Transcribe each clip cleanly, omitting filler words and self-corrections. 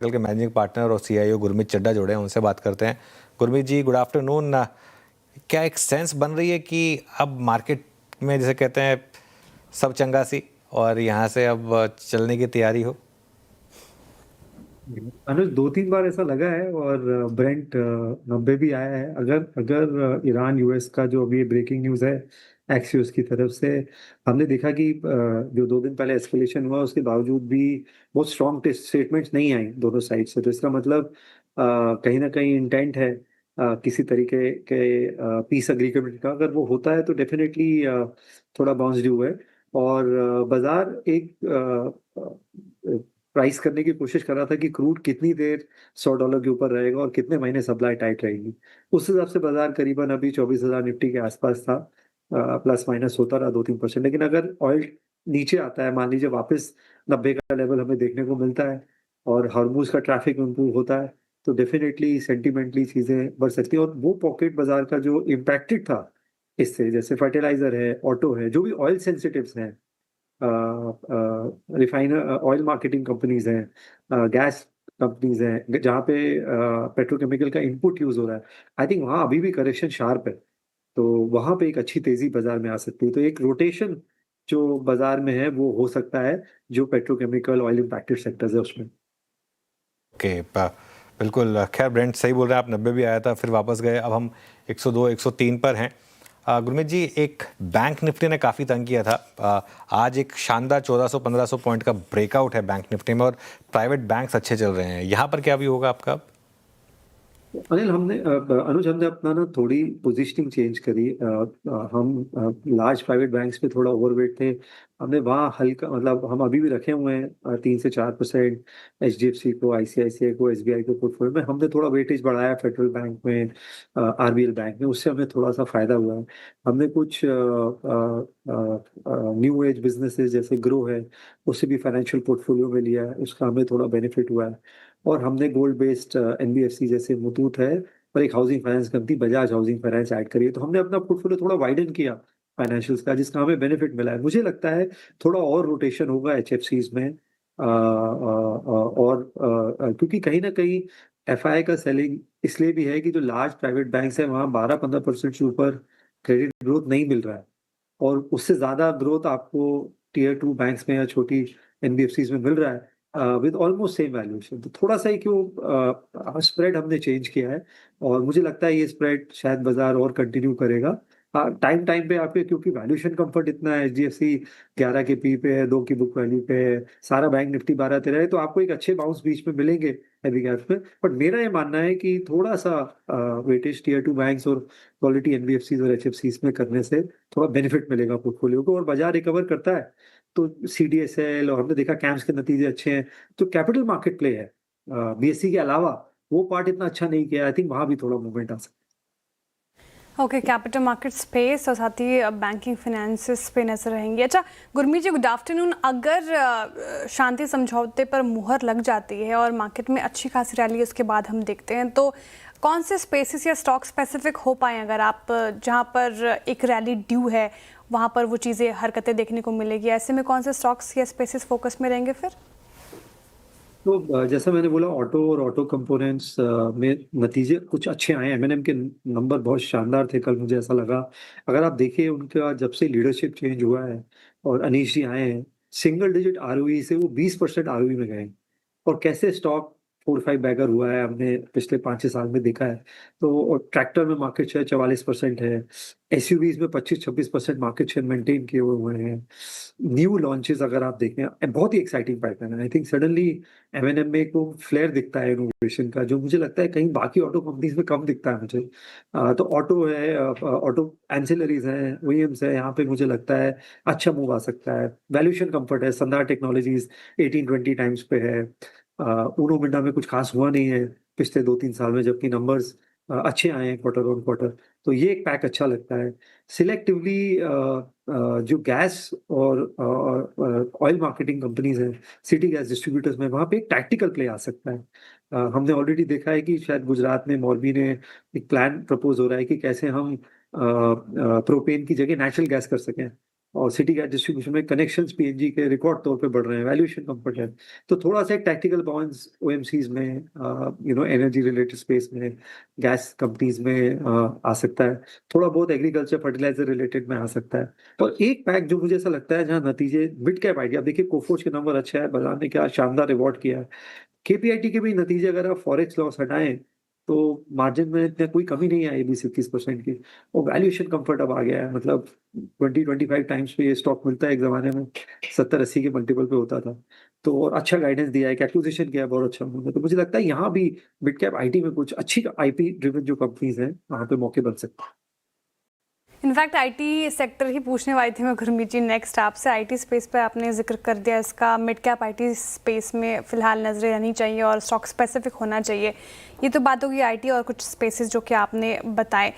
के managing partner और CEO Gurmeet Chadha जोड़े हैं, उनसे बात करते हैं। गुरमीत जी, गुड आफ्टरनून। क्या एक सेंस बन रही है कि अब मार्केट में जैसे कहते हैं सब चंगा सी और यहाँ से अब चलने की तैयारी हो? अनुज, 2-3 बार ऐसा लगा है और ब्रेंट 90 भी आया है। अगर अगर ईरान यूएस का जो अभी ब्रेकिंग न्यूज़ है एक्सियोस की तरफ से, हमने देखा कि जो 2 दिन पहले एस्केलेशन हुआ उसके बावजूद भी बहुत स्ट्रॉन्ग स्टेटमेंट्स नहीं आई दोनों साइड से। तो इसका मतलब कहीं ना कहीं इंटेंट है किसी तरीके के पीस एग्रीमेंट का। अगर वो होता है तो डेफिनेटली थोड़ा बाउंस ड्यू है। और बाजार एक प्राइस करने की कोशिश कर रहा था कि क्रूड कितनी देर $100 के ऊपर रहेगा और कितने महीने सप्लाई टाइट रहेगी। उस हिसाब से बाजार करीबन अभी 24,000 निफ्टी के आसपास था। प्लस माइनस होता रहा 2-3%। लेकिन अगर ऑयल नीचे आता है, मान लीजिए वापस 90 का लेवल हमें देखने को मिलता है और हॉर्मूज का ट्रैफिक इंप्रूव होता है, तो डेफिनेटली सेंटिमेंटली चीजें बढ़ सकती हैं। और वो पॉकेट बाजार का जो इम्पैक्टेड था इससे, जैसे फर्टिलाइजर है, ऑटो है, जो भी ऑयल सेंसिटिव्स हैं, रिफाइनर, ऑयल मार्केटिंग कंपनीज हैं, गैस कंपनीज हैं, जहाँ पे पेट्रोकेमिकल का इनपुट यूज हो रहा है, आई थिंक वहाँ अभी भी करेक्शन शार्प है। तो वहाँ पे एक अच्छी तेजी बाजार में आ सकती है। तो एक रोटेशन जो बाजार में है वो हो सकता है, जो पेट्रोकेमिकल ऑयल इम्पैक्टेड सेक्टर्स है उसमें। ओके, बिल्कुल। खैर, ब्रेंट सही बोल रहे हैं आप, 90 भी आया था फिर वापस गए, अब हम 102 103 पर हैं। गुरमीत जी, एक बैंक निफ्टी ने काफ़ी तंग किया था। आज एक शानदार 1400-1500 पॉइंट का ब्रेकआउट है बैंक निफ्टी में और प्राइवेट बैंक्स अच्छे चल रहे हैं। यहाँ पर क्या भी होगा आपका? अनिल, अनुज, हमने अपना ना थोड़ी पोजीशनिंग चेंज करी। हम लार्ज प्राइवेट बैंक्स पे थोड़ा ओवरवेट थे। हमने वहाँ हल्का, मतलब हम अभी भी रखे हुए हैं 3 से 4%। एचडीएफसी को, आईसीआईसीआई को, एसबीआई को पोर्टफोलियो में हमने थोड़ा वेटेज बढ़ाया, फेडरल बैंक में, आरबीएल बैंक में। उससे हमें थोड़ा सा फायदा हुआ है। हमने कुछ न्यू एज बिजनेसेस जैसे ग्रो है, उससे भी फाइनेंशियल पोर्टफोलियो में लिया है, उसका हमें थोड़ा बेनिफिट हुआ है। और हमने गोल्ड बेस्ड एनबीएफसी जैसे मुथूट है, और एक housing finance company Bajaj housing finance add करी है। तो हमने अपना पोर्टफोलियो थोड़ा वाइडन किया फाइनेंशियल्स का, जिसका हमें बेनिफिट मिला है। मुझे लगता है थोड़ा और रोटेशन होगा एचएफसीज में। क्योंकि कहीं ना कहीं एफआई का सेलिंग इसलिए भी है कि जो लार्ज प्राइवेट बैंक्स है वहाँ 12-15% से ऊपर क्रेडिट ग्रोथ नहीं मिल रहा है। और उससे ज्यादा ग्रोथ आपको टीयर 2 बैंक्स में या छोटी एनबीएफसीज में मिल रहा है विद ऑलमोस्ट सेम वैल्यूएशन। तो थोड़ा सा ही क्यों स्प्रेड हमने चेंज किया है। और मुझे लगता है ये स्प्रेड शायद बाजार और कंटिन्यू करेगा टाइम टाइम पे आपके, क्योंकि वैल्यूएशन कंफर्ट इतना है। एचडीएफसी 11 के पी पे है, 2 की बुक वैल्यू पे है, सारा बैंक निफ्टी 12-13 है। तो आपको एक अच्छे बाउंस बीच में मिलेंगे हैवी गैप्स में। बट मेरा ये मानना है कि थोड़ा सा वेटेज टीयर 2 बैंक्स और क्वालिटी एनबीएफसीज और एचएफसीज में करने से थोड़ा बेनिफिट मिलेगा पोर्टफोलियो को। और बाजार रिकवर करता है तो सीडीएसएल, और हमने देखा कैम्स के नतीजे अच्छे हैं, तो कैपिटल मार्केट प्ले है। बीएससी के अलावा वो पार्ट इतना अच्छा नहीं किया। आई थिंक वहां भी थोड़ा मूवमेंट आ सकता ओके, कैपिटल मार्केट स्पेस और साथ ही बैंकिंग फाइनेंसेस पे नजर रहेंगे। अच्छा गुरमीत जी, गुड आफ्टरनून। अगर शांति समझौते पर मुहर लग जाती है और मार्केट में अच्छी खासी रैली उसके बाद हम देखते हैं, तो कौन से स्पेसिस या स्टॉक स्पेसिफिक हो पाए अगर आप जहां पर एक रैली ड्यू है वहां पर वो चीज़ें हरकतें देखने को मिलेगी? ऐसे में कौन से स्टॉक्स या स्पेसिस फोकस में रहेंगे फिर? तो जैसा मैंने बोला, ऑटो और ऑटो कंपोनेंट्स में नतीजे कुछ अच्छे आए हैं। एमएनएम के नंबर बहुत शानदार थे कल, मुझे ऐसा लगा। अगर आप देखिए उनका जब से लीडरशिप चेंज हुआ है और अनीश जी आए हैं, सिंगल डिजिट आरओई से वो 20% आरओई में गए। और कैसे स्टॉक 4-5 बैगर हुआ है हमने पिछले 5-6 साल में देखा है। तो और ट्रैक्टर में मार्केट शेयर 44% है। एसयूवीज में 25-26% मार्केट शेयर मेंटेन किए हुए हैं। न्यू लॉन्चेस अगर आप देखें, बहुत ही एक्साइटिंग पाइपलाइन है। आई थिंक सडनली एमएनएम में एक वो फ्लेयर दिखता है इनोवेशन का, जो मुझे लगता है कहीं बाकी ऑटो कंपनीज में कम दिखता है मुझे। तो ऑटो है, ऑटो एंसिलरीज हैं, ओईएम्स है, यहाँ पे मुझे लगता है अच्छा मूव आ सकता है। वैल्यूएशन कंफर्ट है, संदार टेक्नोलॉजीज 18-20 टाइम्स पे है। उनो मिंडा में कुछ खास हुआ नहीं है पिछले 2-3 साल में, जबकि नंबर्स अच्छे आए हैं क्वार्टर ऑन क्वार्टर। तो ये एक पैक अच्छा लगता है। सिलेक्टिवली जो गैस और ऑयल मार्केटिंग कंपनीज हैं, सिटी गैस डिस्ट्रीब्यूटर्स में, वहाँ पे एक टैक्टिकल प्ले आ सकता है। हमने ऑलरेडी देखा है कि शायद गुजरात में मौलवी ने एक प्लान प्रपोज हो रहा है कि कैसे हम प्रोपेन की जगह नेचुरल गैस कर सकें। और सिटी गैस डिस्ट्रीब्यूशन में कनेक्शंस पीएनजी के रिकॉर्ड तौर पे बढ़ रहे हैं, वैल्यूएशन कंफर्ट है। तो थोड़ा सा एक टैक्टिकल बाउंस ओएमसीज में, एनर्जी रिलेटेड स्पेस में, गैस कंपनीज में आ सकता है। थोड़ा बहुत एग्रीकल्चर फर्टिलाइजर रिलेटेड में आ सकता है। और एक पैक जो मुझे ऐसा लगता है जहाँ नतीजे मिड कैप आइडिया, देखिए कोफोर्ज के नंबर अच्छा है, बाजार ने क्या शानदार रिवॉर्ड किया है। केपीआईटी के भी नतीजे अगर आप फॉरेक्स लॉस हटाएं तो मार्जिन में इतने कोई कमी नहीं आई 20-21% की। और वैल्यूएशन कंफर्ट अब आ गया है, मतलब 20-25 टाइम्स पे ये स्टॉक मिलता है, एक जमाने में 70-80 के मल्टीपल पे होता था। तो और अच्छा गाइडेंस दिया है, एक्विजिशन किया है बहुत अच्छा उन्होंने। तो मुझे लगता है यहाँ भी मिड कैप आईटी में कुछ अच्छी आईपी ड्रिवन जो कंपनीज हैं वहाँ पे मौके बन सकते हैं। इनफैक्ट आईटी सेक्टर ही पूछने वाली थी मैं गुरमीत जी नेक्स्ट आपसे। आईटी स्पेस पे आपने जिक्र कर दिया इसका, मिड कैप आईटी स्पेस में फिलहाल नजरें रहनी चाहिए और स्टॉक स्पेसिफिक होना चाहिए। ये तो बात होगी आईटी और कुछ स्पेसेस जो कि आपने बताए।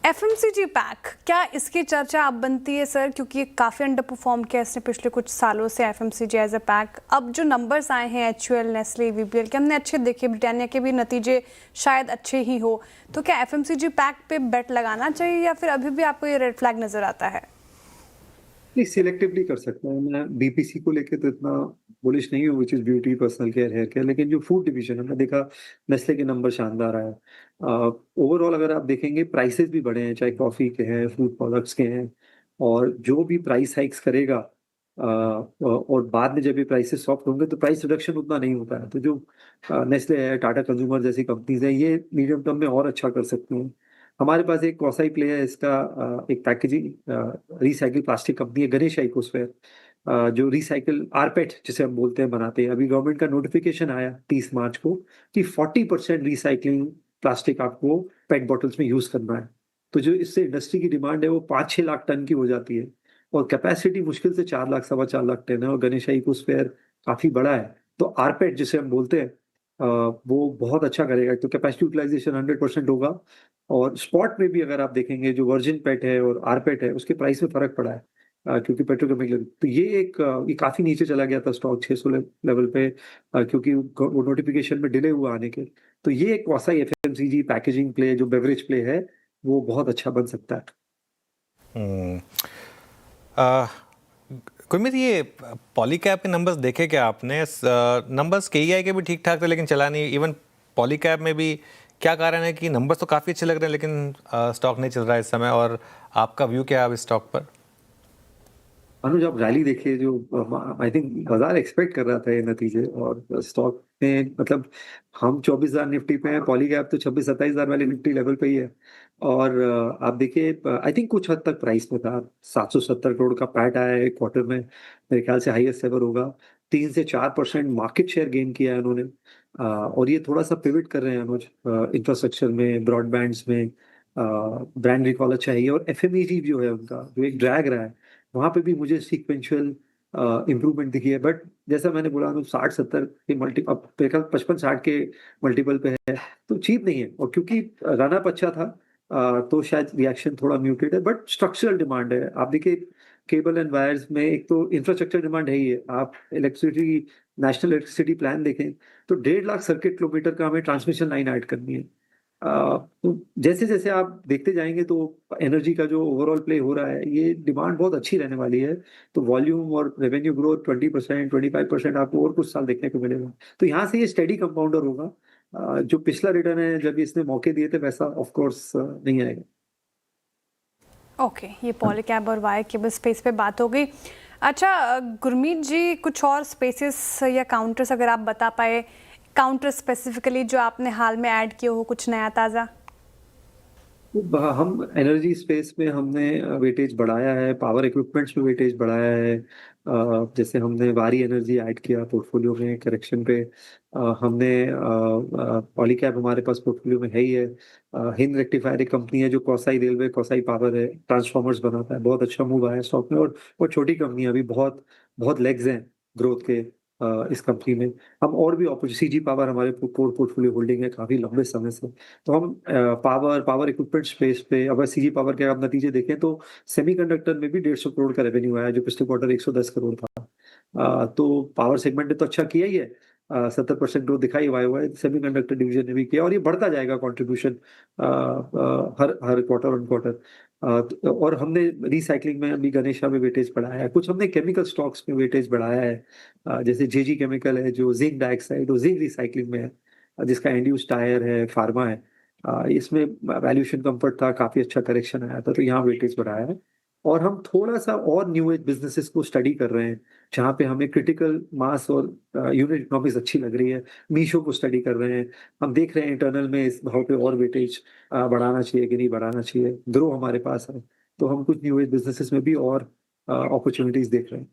एफएमसीजी पैक, क्या इसकी चर्चा अब बनती है सर? क्योंकि ये काफ़ी अंडर परफॉर्म किया इसने पिछले कुछ सालों से एफएमसीजी एज अ पैक। अब जो नंबर्स आए हैं एचयूएल, नेस्ले, वीपीएल के हमने अच्छे देखे, ब्रिटानिया के भी नतीजे शायद अच्छे ही हो, तो क्या एफएमसीजी पैक पे बेट लगाना चाहिए या फिर अभी भी आपको ये रेड फ्लैग नजर आता है? नहीं, सिलेक्टिवली कर सकते हैं। मैं बीपीसी को लेके तो इतना बुलिश नहीं हूँ, which is beauty, personal care, hair care. लेकिन जो फूड डिवीजन है, मैं देखा नेस्ले के नंबर शानदार आया। ओवरऑल अगर आप देखेंगे प्राइसेस भी बढ़े हैं, चाहे कॉफी के हैं, फूड प्रोडक्ट्स के हैं। और जो भी प्राइस हाइक्स करेगा और बाद में जब ये प्राइसेस सॉफ्ट होंगे तो प्राइस रिडक्शन उतना नहीं होता है। तो जो नेस्ले है, टाटा कंज्यूमर जैसी कंपनीज है, ये मीडियम टर्म में और अच्छा कर सकती हैं। हमारे पास एक कौसाई प्ले है इसका, एक पैकेजिंग रिसाइकिल प्लास्टिक कंपनी है गणेश इकोस्फेयर, जो रिसाइकिल आरपेट जिसे हम बोलते हैं बनाते हैं। अभी गवर्नमेंट का नोटिफिकेशन आया 30 मार्च को कि 40% रिसाइकलिंग प्लास्टिक आपको पेट बॉटल्स में यूज करना है। तो जो इससे इंडस्ट्री की डिमांड है वो 5-6 लाख टन की हो जाती है, और कैपेसिटी मुश्किल से 4 लाख 4.25 लाख टन है, और गणेश इकोस्फेयर काफी बड़ा है। तो आरपेट जिसे हम बोलते हैं वो बहुत अच्छा करेगा। तो कैपेसिटी यूटिलाइजेशन 100% होगा। और स्पॉट में भी अगर आप देखेंगे जो वर्जिन पेट है और आर पेट है, उसके प्राइस में फर्क पड़ा है, क्योंकि पेट्रोकेमिकल। तो ये काफी नीचे चला गया था स्टॉक 600 लेवल पे, क्योंकि वो नोटिफिकेशन में डिले हुआ आने के। तो ये एक वैसा एफएमसीजी पैकेजिंग प्ले जो बेवरेज प्ले है वो बहुत अच्छा बन सकता है। गुरमीत, ये पॉलीकैब के नंबर्स देखे क्या आपने? नंबर्स केईआई के भी ठीक ठाक थे लेकिन चला नहीं। इवन पॉलीकैब में भी क्या कारण है कि नंबर्स तो काफ़ी अच्छे लग रहे हैं लेकिन स्टॉक नहीं चल रहा है इस समय? और आपका व्यू क्या है अब इस स्टॉक पर? अनुज, आप रैली देखिए, जो आई थिंक बाजार एक्सपेक्ट कर रहा था ये नतीजे, और स्टॉक में मतलब हम 24,000 निफ्टी पे हैं, पॉलीगैप तो 26-27,000 वाले निफ्टी लेवल पे ही है। और आप देखिए आई थिंक कुछ हद तक प्राइस में था। 770 करोड़ का पैट आया है क्वार्टर में, मेरे ख्याल से हाईएस्ट एवर होगा। 3 से 4% मार्केट शेयर गेन किया है उन्होंने। और ये थोड़ा सा पिवट कर रहे हैं अनुज, इंफ्रास्ट्रक्चर में, ब्रॉडबैंड्स में। ब्रांड रिकॉल अच्छा है, और एफएमईजी जो है उनका जो एक ड्रैग रहा है, वहां पे भी मुझे सीक्वेंशियल इम्प्रूवमेंट दिखी है। बट जैसा मैंने बोला तो 60-70 के मल्टी, अब 55-60 के मल्टीपल पे है, तो चीप नहीं है। और क्योंकि रनअप अच्छा था तो शायद रिएक्शन थोड़ा म्यूटेड है। बट स्ट्रक्चरल डिमांड है। आप देखिए केबल एंड वायर्स में एक तो इंफ्रास्ट्रक्चर डिमांड है ही है। आप इलेक्ट्रिसिटी, नेशनल इलेक्ट्रिसिटी प्लान देखें तो 1.5 लाख सर्किट किलोमीटर का हमें ट्रांसमिशन लाइन ऐड करनी है। तो जैसे जैसे आप देखते जाएंगे तो एनर्जी का जो ओवरऑल प्ले हो रहा है, ये डिमांड बहुत अच्छी रहने वाली है। तो वॉल्यूम और रेवेन्यू ग्रोथ 20%, 25% आपको और कुछ साल देखने को मिलेगा। तो यहाँ से ये स्टेडी कंपाउंडर होगा। जो पिछला रिटर्न है जब इसने मौके दिए थे वैसा ऑफ कोर्स नहीं आएगा। ओके, ये पॉलीकैब और वायर केबल स्पेस पे बात हो गई। अच्छा गुरमीत जी, कुछ और स्पेसेस या काउंटर्स अगर आप बता पाए, काउंटर स्पेसिफिकली जो आपने हाल में ऐड किए हो, कुछ नया ताज़ा? हम एनर्जी स्पेस में हमने वेटेज बढ़ाया है, पावर इक्विपमेंट्स में वेटेज बढ़ाया है। जैसे हमने वारी एनर्जी ऐड किया पोर्टफोलियो में करेक्शन पे। हमने पॉलीकैब हमारे पास पोर्टफोलियो में है ही है। हिंद रेक्टिफायर एक कंपनी है जो कौसाई रेलवे, कौसाई पावर है, ट्रांसफार्मर्स बनाता है, बहुत अच्छा मूव आया स्टॉक में। और छोटी कंपनी है, अभी बहुत बहुत लेग्स हैं ग्रोथ के इस कंपनी में। हम और भी सीजी पावर हमारे पोर्टफोलियो होल्डिंग है काफी लंबे समय से। तो हम पावर इक्विपमेंट स्पेस पे, अगर सीजी पावर के आप नतीजे देखें तो सेमीकंडक्टर में भी 150 करोड़ का रेवेन्यू आया, जो पिछले क्वार्टर 110 करोड़ था। तो पावर सेगमेंट ने तो अच्छा किया ही है, 70% ग्रोथ दिखाई वाई। सेमीकंडक्टर डिवीजन ने भी किया, और ये बढ़ता जाएगा contribution her her quarter on quarter. और हमने रिसाइकलिंग में अभी गणेशा में वेटेज बढ़ाया है, कुछ हमने केमिकल स्टॉक्स में वेटेज बढ़ाया है, जैसे जेजी केमिकल है जो जिंक डाइऑक्साइड और जिंक रिसाइकलिंग में है, जिसका एंड यूज टायर है, फार्मा है। इसमें वैल्यूएशन कंफर्ट था, काफी अच्छा करेक्शन आया था, तो यहाँ वेटेज बढ़ाया है। और हम थोड़ा सा और न्यू एज बिजनेसेस को स्टडी कर रहे हैं जहाँ पे हमें क्रिटिकल मास और यूनिट इकोनॉमिक्स अच्छी लग रही है। मीशो को स्टडी कर रहे हैं, हम देख रहे हैं इंटरनल में इस भाव पे और वेटेज बढ़ाना चाहिए कि नहीं बढ़ाना चाहिए। ग्रो हमारे पास है, तो हम कुछ न्यू एज बिजनेसेस में भी और अपॉर्चुनिटीज देख रहे हैं।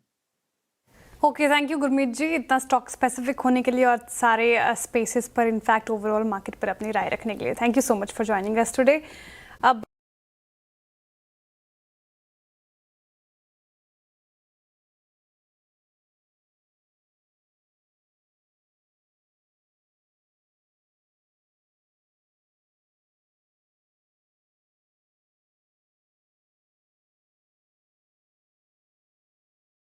ओके, थैंक यू गुरमीत जी, इतना स्टॉक स्पेसिफिक होने के लिए और सारे स्पेसेस पर इनफैक्ट ओवरऑल मार्केट पर अपनी राय रखने के लिए। Thank you so much for joining us today.